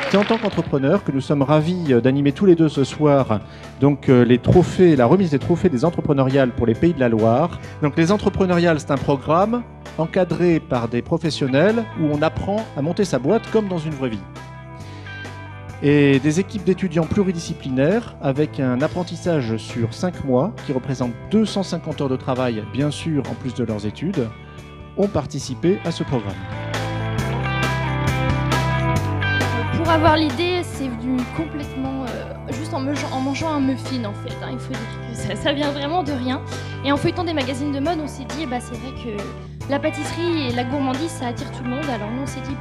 C'est en tant qu'entrepreneur que nous sommes ravis d'animer tous les deux ce soir donc les trophées, la remise des trophées des entrepreneuriales pour les Pays de la Loire. Donc les entrepreneuriales, c'est un programme encadré par des professionnels où on apprend à monter sa boîte comme dans une vraie vie. Et des équipes d'étudiants pluridisciplinaires avec un apprentissage sur 5 mois qui représente 250 heures de travail, bien sûr, en plus de leurs études, ont participé à ce programme. Pour avoir l'idée, c'est venu complètement juste en mangeant un muffin en fait. Il faut dire que ça vient vraiment de rien. Et en feuilletant des magazines de mode, on s'est dit, c'est vrai que la pâtisserie et la gourmandise, ça attire tout le monde. Alors nous, on s'est dit,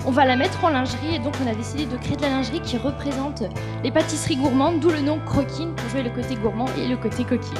on va la mettre en lingerie. Et donc, on a décidé de créer de la lingerie qui représente les pâtisseries gourmandes, d'où le nom Croquine pour jouer le côté gourmand et le côté coquille.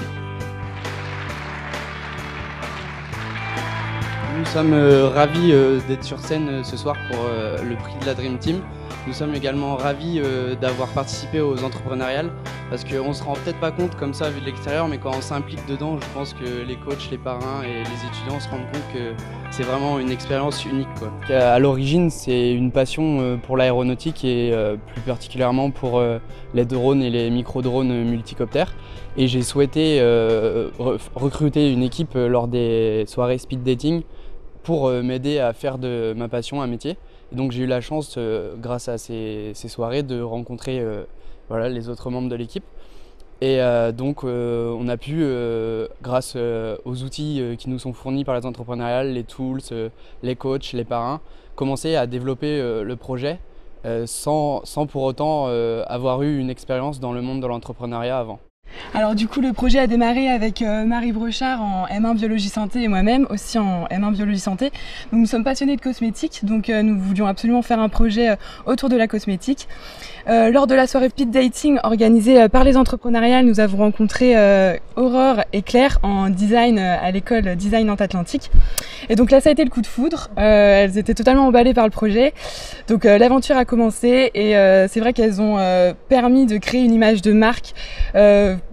Nous sommes ravis d'être sur scène ce soir pour le prix de la Dream Team. Nous sommes également ravis d'avoir participé aux entrepreneuriales parce qu'on ne se rend peut-être pas compte comme ça vu de l'extérieur, mais quand on s'implique dedans, je pense que les coachs, les parrains et les étudiants se rendent compte que c'est vraiment une expérience unique, quoi. À l'origine, c'est une passion pour l'aéronautique et plus particulièrement pour les drones et les micro-drones multicoptères. Et j'ai souhaité recruter une équipe lors des soirées speed dating pour m'aider à faire de ma passion un métier. Et donc j'ai eu la chance, grâce à ces soirées, de rencontrer les autres membres de l'équipe. Et donc on a pu, grâce aux outils qui nous sont fournis par les entrepreneuriales, les tools, les coachs, les parrains, commencer à développer le projet sans pour autant avoir eu une expérience dans le monde de l'entrepreneuriat avant. Alors du coup le projet a démarré avec Marie Brochard en M1 Biologie Santé et moi-même aussi en M1 Biologie Santé. Nous sommes passionnés de cosmétiques, donc nous voulions absolument faire un projet autour de la cosmétique. Lors de la soirée speed dating organisée par les entrepreneuriales, nous avons rencontré Aurore et Claire en design à l'école Design Nantes Atlantique. Et donc là ça a été le coup de foudre, elles étaient totalement emballées par le projet. Donc l'aventure a commencé et c'est vrai qu'elles ont permis de créer une image de marque,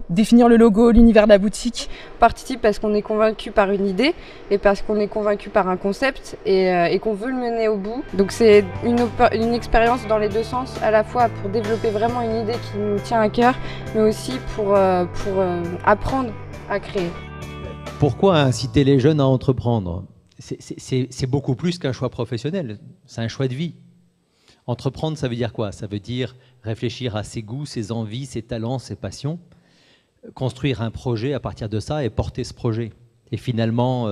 définir le logo, l'univers de la boutique. On participe parce qu'on est convaincu par une idée et parce qu'on est convaincu par un concept et qu'on veut le mener au bout. Donc c'est une expérience dans les deux sens, à la fois pour développer vraiment une idée qui nous tient à cœur, mais aussi pour apprendre à créer. Pourquoi inciter les jeunes à entreprendre ? C'est beaucoup plus qu'un choix professionnel, c'est un choix de vie. Entreprendre, ça veut dire quoi? Ça veut dire réfléchir à ses goûts, ses envies, ses talents, ses passions, construire un projet à partir de ça et porter ce projet. Et finalement,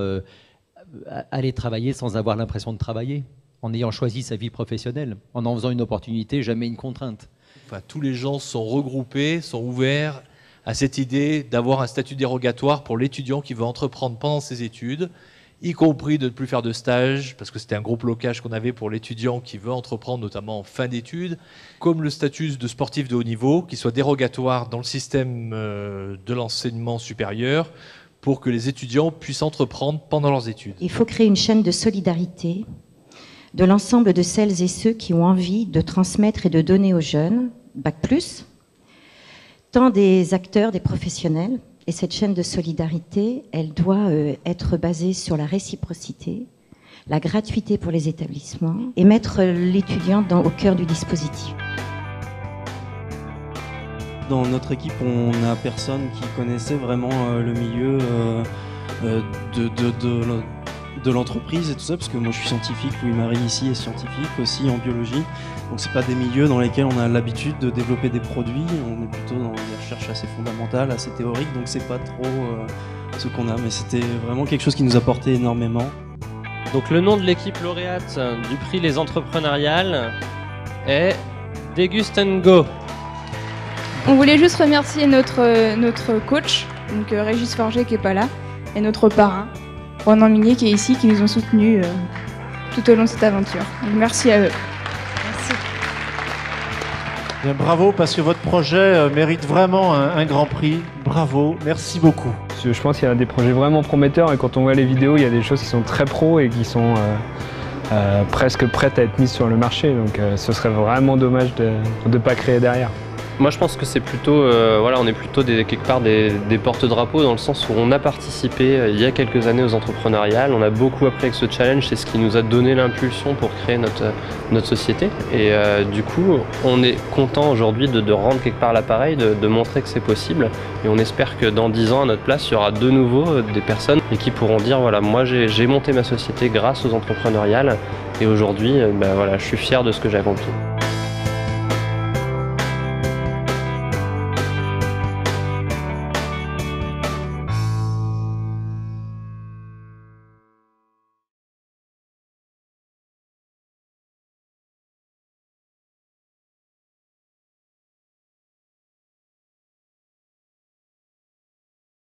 aller travailler sans avoir l'impression de travailler, en ayant choisi sa vie professionnelle, en faisant une opportunité, jamais une contrainte. Enfin, tous les gens sont regroupés, sont ouverts à cette idée d'avoir un statut dérogatoire pour l'étudiant qui veut entreprendre pendant ses études, y compris de ne plus faire de stage, parce que c'était un gros blocage qu'on avait pour l'étudiant qui veut entreprendre, notamment en fin d'études, comme le statut de sportif de haut niveau, qui soit dérogatoire dans le système de l'enseignement supérieur, pour que les étudiants puissent entreprendre pendant leurs études. Il faut créer une chaîne de solidarité de l'ensemble de celles et ceux qui ont envie de transmettre et de donner aux jeunes, Bac+, tant des acteurs, des professionnels. Et cette chaîne de solidarité, elle doit être basée sur la réciprocité, la gratuité pour les établissements et mettre l'étudiant au cœur du dispositif. Dans notre équipe, on n'a personne qui connaissait vraiment le milieu de l'entreprise et tout ça, parce que moi je suis scientifique, Louis-Marie ici est scientifique aussi en biologie, donc c'est pas des milieux dans lesquels on a l'habitude de développer des produits, on est plutôt dans des recherches assez fondamentales, assez théoriques, donc c'est pas trop ce qu'on a, mais c'était vraiment quelque chose qui nous apportait énormément. Donc le nom de l'équipe lauréate du prix Les Entrepreneuriales est Déguste & Go. On voulait juste remercier notre coach, donc Régis Forger qui est pas là, et notre parrain, Ronan Minier qui est ici, qui nous ont soutenus tout au long de cette aventure. Donc merci à eux. Merci. Bien, bravo, parce que votre projet mérite vraiment un grand prix. Bravo, merci beaucoup. Je pense qu'il y a des projets vraiment prometteurs et quand on voit les vidéos, il y a des choses qui sont très pro et qui sont presque prêtes à être mises sur le marché. Donc ce serait vraiment dommage de ne pas créer derrière. Moi je pense que c'est plutôt, voilà, on est plutôt quelque part des porte-drapeaux dans le sens où on a participé il y a quelques années aux entrepreneuriales, on a beaucoup appris avec ce challenge, c'est ce qui nous a donné l'impulsion pour créer notre société et du coup on est content aujourd'hui de rendre quelque part l'appareil, de montrer que c'est possible et on espère que dans 10 ans à notre place il y aura de nouveau des personnes et qui pourront dire voilà moi j'ai monté ma société grâce aux entrepreneuriales et aujourd'hui voilà, je suis fier de ce que j'ai accompli.